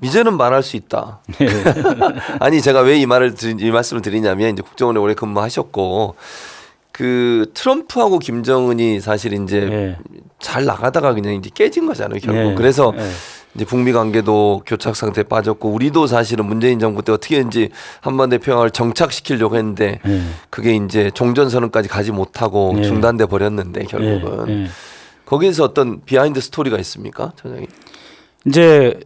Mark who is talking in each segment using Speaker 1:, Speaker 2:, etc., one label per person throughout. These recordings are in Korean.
Speaker 1: 이제는 말할 수 있다. 아니 제가 왜 이 말씀을 드리냐면 이제 국정원에 오래 근무하셨고 그 트럼프하고 김정은이 사실 이제 잘 나가다가 그냥 이제 깨진 거잖아요 결국. 그래서 이제 북미 관계도 교착 상태에 빠졌고 우리도 사실은 문재인 정부 때 어떻게든지 한반도 평화를 정착시키려고 했는데 그게 이제 종전선언까지 가지 못하고 중단돼 버렸는데 결국은 거기에서 어떤 비하인드 스토리가 있습니까, 전장님?
Speaker 2: 이제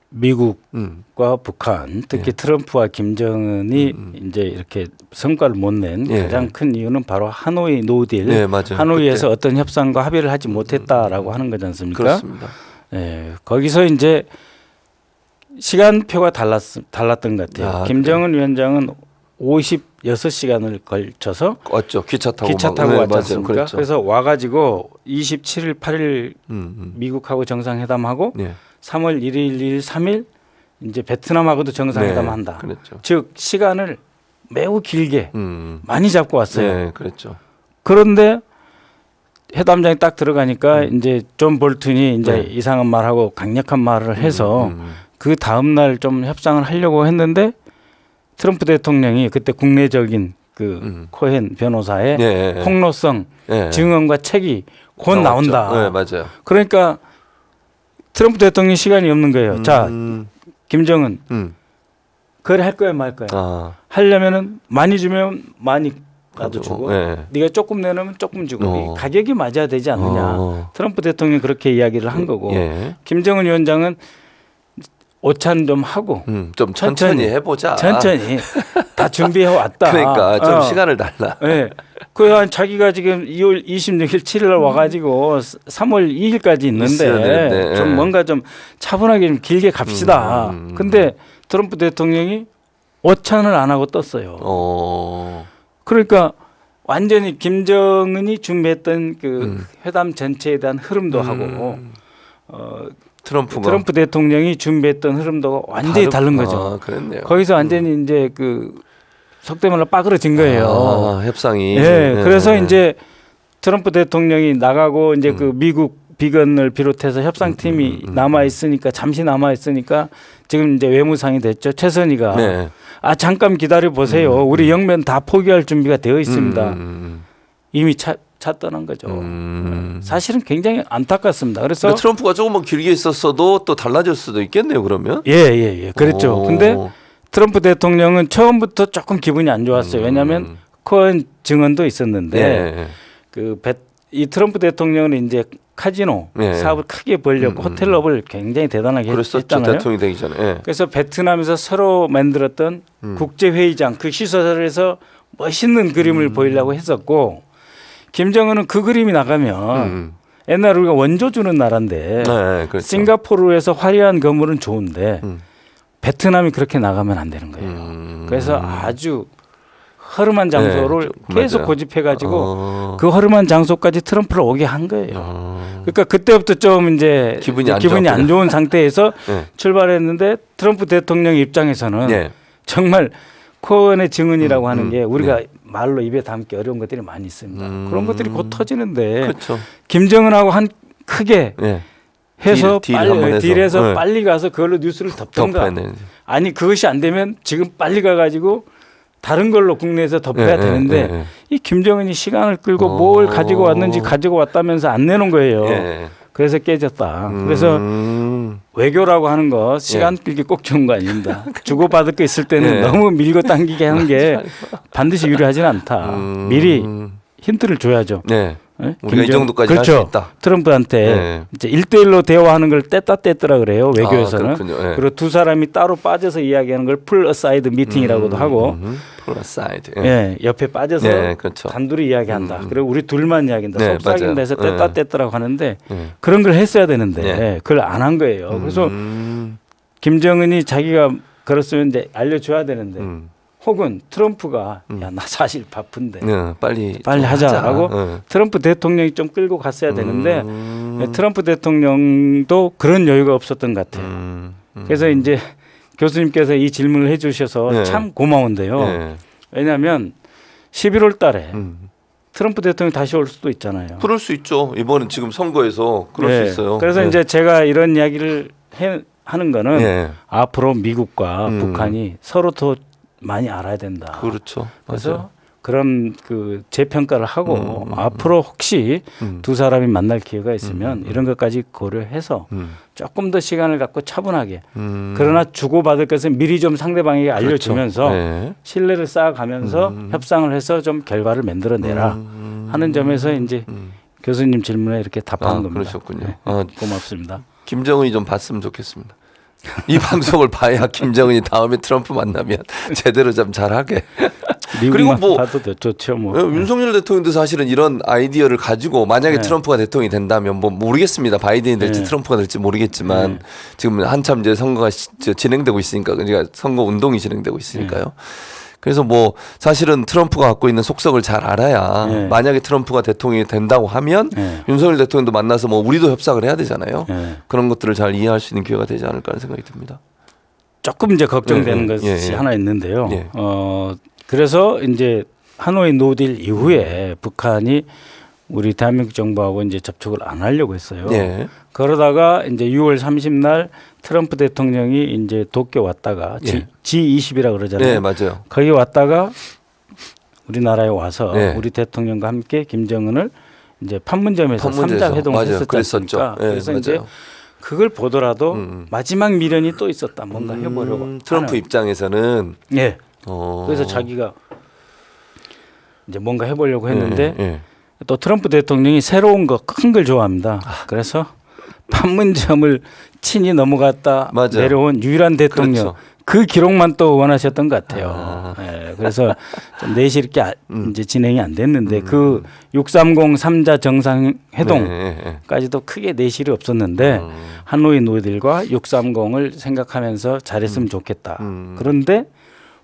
Speaker 2: 미국과 북한, 특히 트럼프와 김정은이 이제 이렇게 성과를 못 낸 가장 큰 이유는 바로 하노이 노딜, 하노이에서 그때. 어떤 협상과 합의를 하지 못했다라고 하는 거지 않습니까?
Speaker 1: 그렇습니다.
Speaker 2: 거기서 이제 시간표가 달랐던 것 같아요. 김정은 위원장은 56시간을 걸쳐서
Speaker 1: 왔죠. 기차 타고
Speaker 2: 왔지 않습니까? 그렇죠. 그래서 와가지고 27일, 8일 미국하고 정상회담하고 3월 1일, 2일, 3일 이제 베트남하고도 정상회담한다.
Speaker 1: 그렇죠.
Speaker 2: 즉 시간을 매우 길게 많이 잡고 왔어요.
Speaker 1: 그렇죠.
Speaker 2: 그런데 회담장에 딱 들어가니까 이제 존 볼튼이 이제 이상한 말하고 강력한 말을 해서 그 다음 날 좀 협상을 하려고 했는데 트럼프 대통령이 그때 국내적인 그 코헨 변호사의 폭로성 증언과 책이 곧 나온다.
Speaker 1: 맞아요.
Speaker 2: 그러니까 트럼프 대통령이 시간이 없는 거예요. 자, 김정은 거래할 거야 말 거야. 하려면은 많이 주면 많이 나도 주고 네가 조금 내놓으면 조금 주고 가격이 맞아야 되지 않느냐. 트럼프 대통령이 그렇게 이야기를 한 거고 김정은 위원장은 오찬 좀 하고
Speaker 1: 좀 천천히 해보자.
Speaker 2: 천천히 다 준비해 왔다.
Speaker 1: 그러니까 좀 시간을 달라.
Speaker 2: 그 자기가 지금 2월 26일 7일 와가지고 3월 2일까지 있는데 좀 뭔가 좀 차분하게 좀 길게 갑시다. 근데 트럼프 대통령이 오찬을 안 하고 떴어요. 그러니까 완전히 김정은이 준비했던 그 회담 전체에 대한 흐름도 하고 트럼프 대통령이 준비했던 흐름도 완전히 다른 거죠.
Speaker 1: 그랬네요.
Speaker 2: 거기서 완전히 이제 그 속된 말로 빠그러진 거예요.
Speaker 1: 협상이.
Speaker 2: 그래서 이제 트럼프 대통령이 나가고 이제 그 미국 비건을 비롯해서 협상팀이 남아 있으니까 잠시 남아 있으니까 지금 이제 외무상이 됐죠. 최선희가 잠깐 기다려 보세요. 우리 영면 다 포기할 준비가 되어 있습니다. 이미 차 떠난 거죠. 사실은 굉장히 안타깝습니다. 그래서
Speaker 1: 트럼프가 조금만 길게 있었어도 또 달라질 수도 있겠네요. 그러면.
Speaker 2: 그랬죠. 근데 트럼프 대통령은 처음부터 조금 기분이 안 좋았어요. 왜냐하면 코hen 증언도 있었는데 이 트럼프 대통령은 이제 카지노 사업을 크게 벌려고 호텔업을 굉장히 대단하게 했잖아요.
Speaker 1: 대통령이 되기 전에.
Speaker 2: 그래서 베트남에서 새로 만들었던 국제회의장 그 시설에서 멋있는 그림을 보이려고 했었고 김정은은 그 그림이 나가면 옛날 우리가 원조 주는 나라인데 싱가포르에서 화려한 건물은 좋은데 베트남이 그렇게 나가면 안 되는 거예요. 그래서 아주 허름한 장소를 계속 고집해가지고 그 허름한 장소까지 트럼프를 오게 한 거예요. 그러니까 그때부터 좀 이제 기분이 안 좋은 상태에서 출발했는데 트럼프 대통령 입장에서는 정말 코hen의 증언이라고 하는 게 우리가 말로 입에 담기 어려운 것들이 많이 있습니다. 그런 것들이 곧 터지는데 김정은하고 한 크게 해서 딜해서 빨리 가서 그걸로 뉴스를 덮던가 아니 그것이 안 되면 지금 빨리 가가지고 다른 걸로 국내에서 덮어야 되는데 이 김정은이 시간을 끌고 뭘 가지고 왔는지 가지고 왔다면서 안 내놓은 거예요. 그래서 깨졌다. 그래서 외교라고 하는 거 시간 끌기 꼭 좋은 거 아닙니다. 주고받을 거 있을 때는 너무 밀고 당기게 하는 게 반드시 유리하지는 않다. 미리 힌트를 줘야죠.
Speaker 1: 우리가 이 정도까지 할 수 있다.
Speaker 2: 트럼프한테 이제 1대1로 대화하는 걸 뗐다 그래요. 외교에서는. 그리고 두 사람이 따로 빠져서 이야기하는 걸 풀 어사이드 미팅이라고도 하고.
Speaker 1: 풀 어사이드.
Speaker 2: 옆에 빠져서 단둘이 이야기한다. 그리고 우리 둘만 이야기한다. 속삭인 데서 뗐다라고 하는데 그런 걸 했어야 되는데 그걸 안 한 거예요. 그래서 김정은이 자기가 그랬으면 이제 알려줘야 되는데 혹은 트럼프가 야, 나 사실 바쁜데
Speaker 1: 빨리
Speaker 2: 하자라고 트럼프 대통령이 좀 끌고 갔어야 되는데 트럼프 대통령도 그런 여유가 없었던 것 같아요. 그래서 이제 교수님께서 이 질문을 해 주셔서 참 고마운데요. 왜냐하면 11월 달에 트럼프 대통령이 다시 올 수도 있잖아요.
Speaker 1: 그럴 수 있죠. 이번은 지금 선거에서 그럴 수 있어요.
Speaker 2: 그래서 이제 제가 이런 이야기를 하는 거는
Speaker 1: 예.
Speaker 2: 앞으로 미국과 북한이 서로 더 많이 알아야 된다.
Speaker 1: 그렇죠.
Speaker 2: 그래서
Speaker 1: 맞아요.
Speaker 2: 그런 그 재평가를 하고 앞으로 혹시 두 사람이 만날 기회가 있으면 이런 것까지 고려해서 조금 더 시간을 갖고 차분하게 그러나 주고받을 것은 미리 좀 상대방에게 알려주면서
Speaker 1: 그렇죠. 네.
Speaker 2: 신뢰를 쌓아가면서 협상을 해서 좀 결과를 만들어내라 하는 점에서 이제 교수님 질문에 이렇게 답하는 겁니다.
Speaker 1: 그러셨군요.
Speaker 2: 네. 고맙습니다.
Speaker 1: 김정은이 좀 봤으면 좋겠습니다. 이 방송을 봐야 김정은이 다음에 트럼프 만나면 제대로 좀 잘하게. 그리고 뭐
Speaker 2: 봐도 좋죠, 뭐.
Speaker 1: 윤석열 대통령도 사실은 이런 아이디어를 가지고 만약에
Speaker 2: 네.
Speaker 1: 트럼프가 대통령이 된다면 뭐 모르겠습니다. 바이든이 될지
Speaker 2: 네.
Speaker 1: 트럼프가 될지 모르겠지만
Speaker 2: 네.
Speaker 1: 지금 한참 이제 선거가 진행되고 있으니까 그러니까 선거 운동이 진행되고 있으니까요.
Speaker 2: 네.
Speaker 1: 그래서 뭐 사실은 트럼프가 갖고 있는 속성을 잘 알아야
Speaker 2: 네.
Speaker 1: 만약에 트럼프가 대통령이 된다고 하면
Speaker 2: 네.
Speaker 1: 윤석열 대통령도 만나서 뭐 우리도 협상을 해야 되잖아요.
Speaker 2: 네.
Speaker 1: 그런 것들을 잘 이해할 수 있는 기회가 되지 않을까 하는 생각이 듭니다.
Speaker 2: 조금 이제 걱정되는
Speaker 1: 예,
Speaker 2: 것이
Speaker 1: 예, 예.
Speaker 2: 하나 있는데요.
Speaker 1: 예.
Speaker 2: 그래서 이제 하노이 노딜 이후에 북한이 우리 대한민국 정부하고 이제 접촉을 안 하려고 했어요.
Speaker 1: 예.
Speaker 2: 그러다가 이제 6월 30날 트럼프 대통령이 이제 도쿄 왔다가
Speaker 1: 예.
Speaker 2: G20이라 그러잖아요.
Speaker 1: 네, 맞아요.
Speaker 2: 거기 왔다가 우리나라에 와서
Speaker 1: 네.
Speaker 2: 우리 대통령과 함께 김정은을 이제 판문점에서 3자 회동을
Speaker 1: 맞아요.
Speaker 2: 했었지
Speaker 1: 그랬었죠.
Speaker 2: 않습니까?
Speaker 1: 예,
Speaker 2: 그래서
Speaker 1: 맞아요.
Speaker 2: 이제 그걸 보더라도 마지막 미련이 또 있었다. 뭔가 해보려고.
Speaker 1: 트럼프
Speaker 2: 하는.
Speaker 1: 입장에서는
Speaker 2: 예.
Speaker 1: 어.
Speaker 2: 그래서 자기가 이제 뭔가 해보려고 했는데
Speaker 1: 예.
Speaker 2: 또 트럼프 대통령이 새로운 거 큰 걸 좋아합니다. 그래서 판문점을 친히 넘어갔다
Speaker 1: 맞아요.
Speaker 2: 내려온 유일한 대통령.
Speaker 1: 그렇죠.
Speaker 2: 그 기록만 또 원하셨던 것 같아요. 예, 그래서 좀 내실 있게 이제 진행이 안 됐는데 그 630 3자 정상회동까지도 크게 내실이 없었는데 하노이 노딜과 630을 생각하면서 잘했으면 좋겠다. 그런데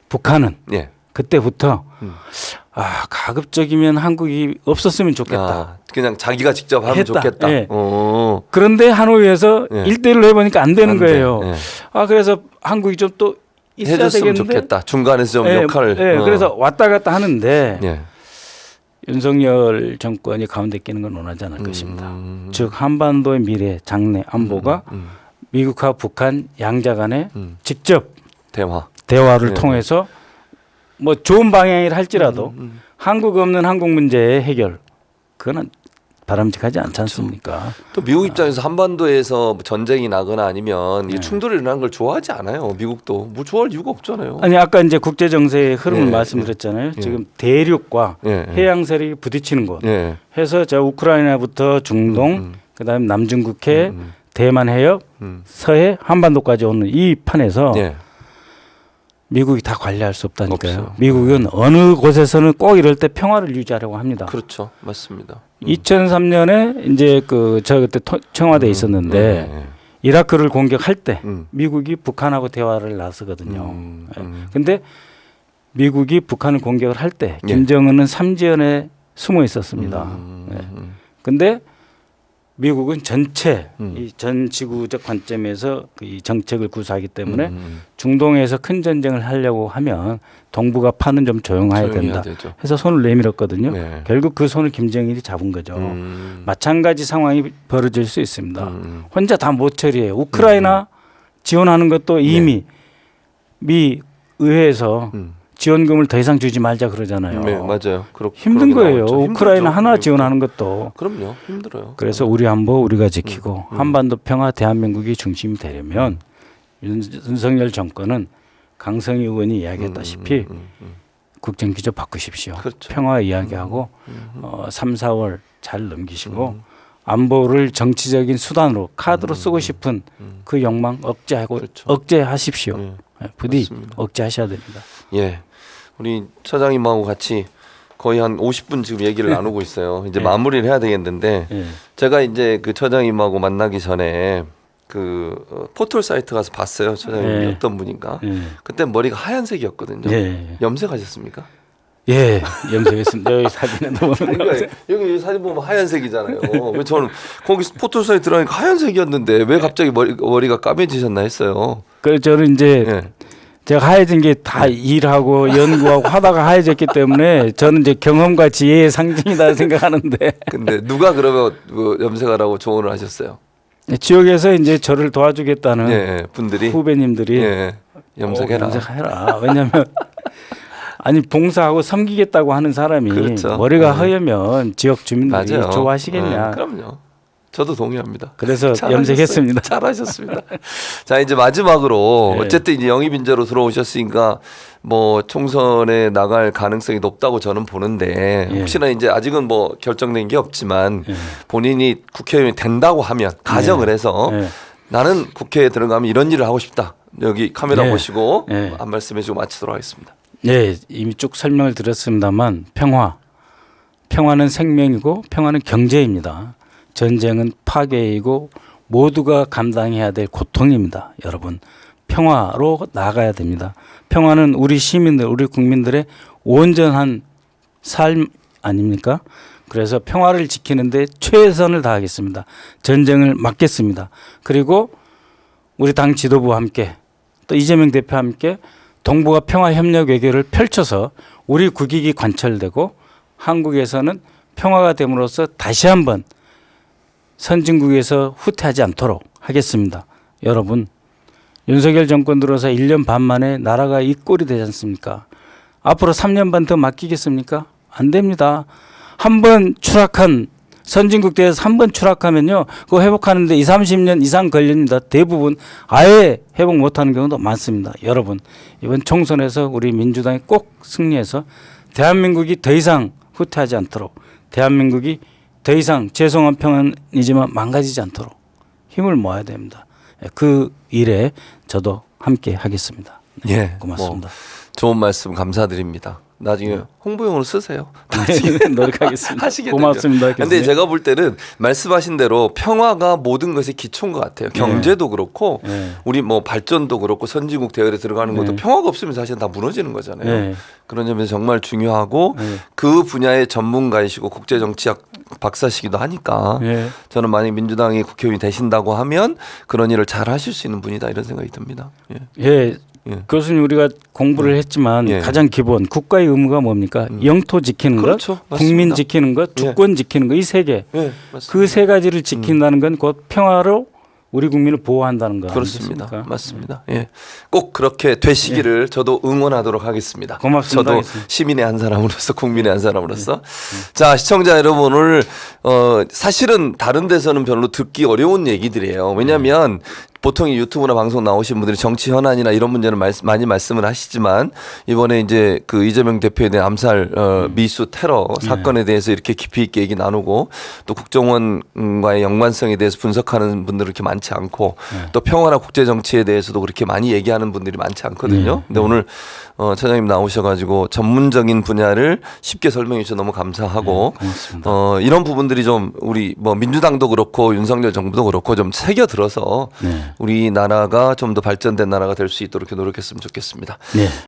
Speaker 2: 북한은
Speaker 1: 예.
Speaker 2: 그때부터 가급적이면 한국이 없었으면 좋겠다.
Speaker 1: 아, 그냥 자기가 직접 하면
Speaker 2: 했다.
Speaker 1: 좋겠다.
Speaker 2: 예.
Speaker 1: 어.
Speaker 2: 그런데 하노이에서
Speaker 1: 예.
Speaker 2: 1대1로 해보니까 안 되는
Speaker 1: 안 돼.
Speaker 2: 거예요.
Speaker 1: 예.
Speaker 2: 그래서 한국이 좀 또 있어야
Speaker 1: 해줬으면
Speaker 2: 되겠는데.
Speaker 1: 좋겠다. 중간에서 좀
Speaker 2: 예,
Speaker 1: 역할을.
Speaker 2: 예, 그래서 왔다 갔다 하는데
Speaker 1: 예.
Speaker 2: 윤석열 정권이 가운데 끼는 건 원하지 않을 것입니다. 즉 한반도의 미래, 장래, 안보가 미국과 북한 양자 간에 직접 대화를
Speaker 1: 네.
Speaker 2: 통해서 뭐 좋은 방향이라 할지라도 한국 없는 한국 문제의 해결 그거는 바람직하지 않지 않습니까?
Speaker 1: 또 미국 입장에서 한반도에서 전쟁이 나거나 아니면
Speaker 2: 네.
Speaker 1: 이 충돌이 일어나는 걸 좋아하지 않아요. 미국도 뭐 좋아할 이유가 없잖아요.
Speaker 2: 아니 아까 이제 국제 정세의 흐름을
Speaker 1: 예,
Speaker 2: 말씀드렸잖아요.
Speaker 1: 예.
Speaker 2: 지금 대륙과
Speaker 1: 예, 예.
Speaker 2: 해양 세력이 부딪히는 곳.
Speaker 1: 예.
Speaker 2: 해서 저 우크라이나부터 중동, 그다음에 남중국해, 대만 해협, 서해, 한반도까지 오는 이 판에서
Speaker 1: 예.
Speaker 2: 미국이 다 관리할 수 없다니까요.
Speaker 1: 없어요.
Speaker 2: 미국은 어느 곳에서는 꼭 이럴 때 평화를 유지하려고 합니다.
Speaker 1: 그렇죠. 맞습니다.
Speaker 2: 2003년에 이제 저 그때 청와대에 있었는데
Speaker 1: 예.
Speaker 2: 이라크를 공격할 때
Speaker 1: 음.
Speaker 2: 미국이 북한하고 대화를 나서거든요. 근데 미국이 북한을 공격을 할 때
Speaker 1: 예.
Speaker 2: 김정은은 삼지연에 숨어 있었습니다. 근데 미국은 전체 이 전 지구적 관점에서 이 정책을 구사하기 때문에 중동에서 큰 전쟁을 하려고 하면 동북아 파는 좀 조용해야 된다.
Speaker 1: 되죠.
Speaker 2: 해서 손을 내밀었거든요.
Speaker 1: 네.
Speaker 2: 결국 그 손을 김정일이 잡은 거죠. 마찬가지 상황이 벌어질 수 있습니다. 혼자 다 못 처리해요. 우크라이나 지원하는 것도 이미 미 의회에서 지원금을 더 이상 주지 말자 그러잖아요.
Speaker 1: 네, 맞아요.
Speaker 2: 힘든 거예요.
Speaker 1: 나오죠.
Speaker 2: 우크라이나
Speaker 1: 힘들죠.
Speaker 2: 하나 지원하는 것도.
Speaker 1: 그럼요. 힘들어요.
Speaker 2: 그래서 우리 안보 우리가 지키고 한반도 평화 대한민국이 중심이 되려면 윤석열 정권은 강성희 의원이 이야기했다시피 국정 기조 바꾸십시오.
Speaker 1: 그렇죠.
Speaker 2: 평화 이야기하고 3, 4월 잘 넘기시고 안보를 정치적인 수단으로 카드로 쓰고 싶은 그 욕망 억제하고
Speaker 1: 그렇죠.
Speaker 2: 억제하십시오.
Speaker 1: 네.
Speaker 2: 부디
Speaker 1: 맞습니다.
Speaker 2: 억제하셔야 됩니다.
Speaker 1: 예. 우리 처장님하고 같이 거의 한 50분 지금 얘기를 나누고 있어요. 이제
Speaker 2: 네.
Speaker 1: 마무리를 해야 되겠는데
Speaker 2: 예.
Speaker 1: 제가 이제 그 처장님하고 만나기 전에 그 포털 사이트 가서 봤어요. 처장님이
Speaker 2: 네.
Speaker 1: 어떤 분인가.
Speaker 2: 예.
Speaker 1: 그때 머리가 하얀색이었거든요.
Speaker 2: 예.
Speaker 1: 염색하셨습니까?
Speaker 2: 예. 염색했습니다. 여기 사진에 보면
Speaker 1: 그러니까 여기 사진 보면 하얀색이잖아요. 왜 저는 거기 포털 사이트 들어가니까 하얀색이었는데 왜 갑자기 머리가 까매지셨나 했어요.
Speaker 2: 그래서 저는 이제
Speaker 1: 예.
Speaker 2: 제가 하얘진 게 다 일하고 연구하고 하다가 하얘졌기 때문에 저는 이제 경험과 지혜의 상징이다 생각하는데
Speaker 1: 근데 누가 그러면 뭐 염색하라고 조언을 하셨어요?
Speaker 2: 지역에서 이제 저를 도와주겠다는
Speaker 1: 예, 분들이
Speaker 2: 후배님들이
Speaker 1: 예, 염색해라.
Speaker 2: 염색해라. 왜냐하면 아니 봉사하고 섬기겠다고 하는 사람이
Speaker 1: 그렇죠.
Speaker 2: 머리가 허여면 지역 주민들이
Speaker 1: 맞아요.
Speaker 2: 좋아하시겠냐.
Speaker 1: 그럼요. 저도 동의합니다.
Speaker 2: 그래서
Speaker 1: 잘하셨어요.
Speaker 2: 염색했습니다.
Speaker 1: 잘하셨습니다. 자, 이제 마지막으로
Speaker 2: 네.
Speaker 1: 어쨌든 이제 영입 인재로 들어오셨으니까 뭐 총선에 나갈 가능성이 높다고 저는 보는데
Speaker 2: 예.
Speaker 1: 혹시나 이제 아직은 뭐 결정된 게 없지만
Speaker 2: 예.
Speaker 1: 본인이 국회의원이 된다고 하면 가정을 해서
Speaker 2: 예.
Speaker 1: 나는 국회에 들어가면 이런 일을 하고 싶다. 여기 카메라
Speaker 2: 예.
Speaker 1: 보시고
Speaker 2: 예.
Speaker 1: 한 말씀 해주고 마치도록 하겠습니다.
Speaker 2: 네, 이미 쭉 설명을 드렸습니다만 평화는 생명이고 평화는 경제입니다. 전쟁은 파괴이고 모두가 감당해야 될 고통입니다. 여러분 평화로 나아가야 됩니다. 평화는 우리 시민들, 우리 국민들의 온전한 삶 아닙니까? 그래서 평화를 지키는데 최선을 다하겠습니다. 전쟁을 막겠습니다. 그리고 우리 당 지도부와 함께 또 이재명 대표와 함께 동북아 평화협력 외교를 펼쳐서 우리 국익이 관철되고 한국에서는 평화가 됨으로써 다시 한번 선진국에서 후퇴하지 않도록 하겠습니다. 여러분 윤석열 정권 들어서 1년 반 만에 나라가 이 꼴이 되지 않습니까? 앞으로 3년 반 더 맡기겠습니까? 안 됩니다. 한 번 추락한 선진국 대에서 한 번 추락하면요. 그거 회복하는데 20, 30년 이상 걸립니다. 대부분 아예 회복 못하는 경우도 많습니다. 여러분 이번 총선에서 우리 민주당이 꼭 승리해서 대한민국이 더 이상 후퇴하지 않도록 대한민국이 더 이상 죄송한 평안이지만 망가지지 않도록 힘을 모아야 됩니다. 그 일에 저도 함께 하겠습니다. 네,
Speaker 1: 예,
Speaker 2: 고맙습니다.
Speaker 1: 좋은 말씀 감사드립니다. 나중에 홍보용으로 쓰세요.
Speaker 2: 노력하겠습니다.
Speaker 1: 하시겠군요.
Speaker 2: 고맙습니다.
Speaker 1: 근데 제가 볼 때는 말씀하신 대로 평화가 모든 것의 기초인 것 같아요. 경제도 그렇고
Speaker 2: 네.
Speaker 1: 우리 뭐 발전도 그렇고 선진국 대열에 들어가는 것도
Speaker 2: 네.
Speaker 1: 평화가 없으면 사실 다 무너지는 거잖아요.
Speaker 2: 네.
Speaker 1: 그런 점에서 정말 중요하고
Speaker 2: 네.
Speaker 1: 그 분야의 전문가이시고 국제정치학 박사시기도 하니까
Speaker 2: 네.
Speaker 1: 저는 만약 민주당이 국회의원이 되신다고 하면 그런 일을 잘 하실 수 있는 분이다 이런 생각이 듭니다. 예.
Speaker 2: 예.
Speaker 1: 예.
Speaker 2: 교수님 우리가 공부를 했지만
Speaker 1: 예.
Speaker 2: 가장 기본 국가의 의무가 뭡니까? 영토 지키는
Speaker 1: 그렇죠.
Speaker 2: 것, 국민
Speaker 1: 맞습니다.
Speaker 2: 지키는 것, 주권 지키는 것 이 세 개.
Speaker 1: 예, 맞습니다.
Speaker 2: 그 세 가지를 지킨다는 건 곧 평화로 우리 국민을 보호한다는 거
Speaker 1: 그렇습니다.
Speaker 2: 아니겠습니까?
Speaker 1: 맞습니다. 예. 꼭 그렇게 되시기를 저도 응원하도록 하겠습니다.
Speaker 2: 고맙습니다.
Speaker 1: 저도
Speaker 2: 하겠습니다.
Speaker 1: 시민의 한 사람으로서 국민의 한 사람으로서. 자, 시청자 여러분 오늘 사실은 다른 데서는 별로 듣기 어려운 얘기들이에요. 왜냐하면 보통 이 유튜브나 방송 나오신 분들이 정치 현안이나 이런 문제는 많이 말씀을 하시지만 이번에 이제 그 이재명 대표에 대한 암살 미수 테러 사건에 대해서 이렇게 깊이 있게 얘기 나누고 또 국정원과의 연관성에 대해서 분석하는 분들이 그렇게 많지 않고 또 평화나 국제 정치에 대해서도 그렇게 많이 얘기하는 분들이 많지 않거든요. 근데 오늘 차장님 나오셔가지고 전문적인 분야를 쉽게 설명해 주셔서 너무 감사하고
Speaker 2: 고맙습니다.
Speaker 1: 이런 부분들이 좀 우리 뭐 민주당도 그렇고 윤석열 정부도 그렇고 좀 새겨 들어서
Speaker 2: 네.
Speaker 1: 우리나라가 좀 더 발전된 나라가 될 수 있도록 이렇게 노력했으면 좋겠습니다.
Speaker 2: 네.